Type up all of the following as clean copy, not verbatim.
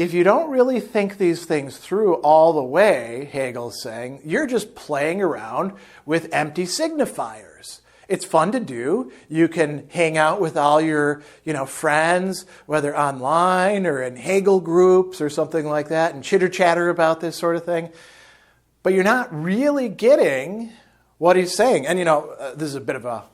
if you don't really think these things through all the way, Hegel's saying, you're just playing around with empty signifiers. It's fun to do. You can hang out with all your, friends, whether online or in Hegel groups or something like that, and chitter-chatter about this sort of thing. But you're not really getting what he's saying. And, this is a bit of a,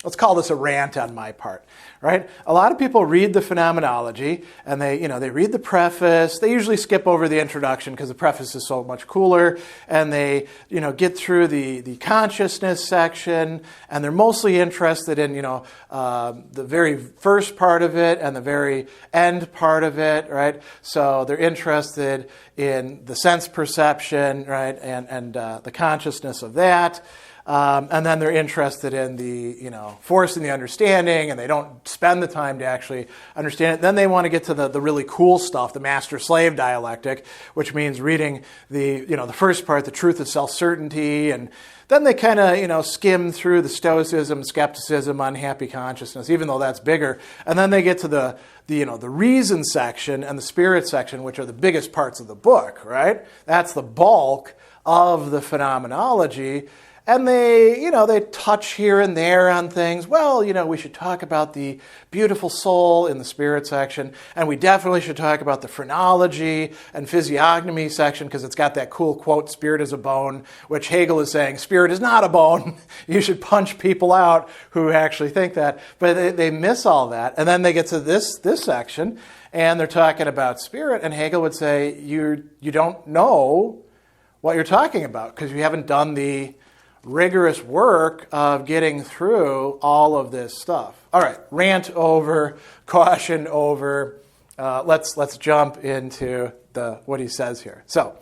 let's call this a rant on my part, right? A lot of people read the Phenomenology, and they read the preface. They usually skip over the introduction because the preface is so much cooler, and they, get through the consciousness section, and they're mostly interested in, the very first part of it and the very end part of it, right? So they're interested in the sense perception, right, and the consciousness of that. And then they're interested in the, force and the understanding, and they don't spend the time to actually understand it. Then they want to get to the really cool stuff, the master-slave dialectic, which means reading the first part, the truth of self-certainty, and then they kind of, skim through the stoicism, skepticism, unhappy consciousness, even though that's bigger. And then they get to the reason section and the spirit section, which are the biggest parts of the book, right? That's the bulk of the Phenomenology. And they touch here and there on things. Well, we should talk about the beautiful soul in the spirit section, and we definitely should talk about the phrenology and physiognomy section because it's got that cool quote, spirit is a bone, which Hegel is saying, spirit is not a bone. You should punch people out who actually think that. But they miss all that. And then they get to this section, and they're talking about spirit, and Hegel would say, you don't know what you're talking about because you haven't done the rigorous work of getting through all of this stuff. All right, rant over, caution over. Let's jump into what he says here. So,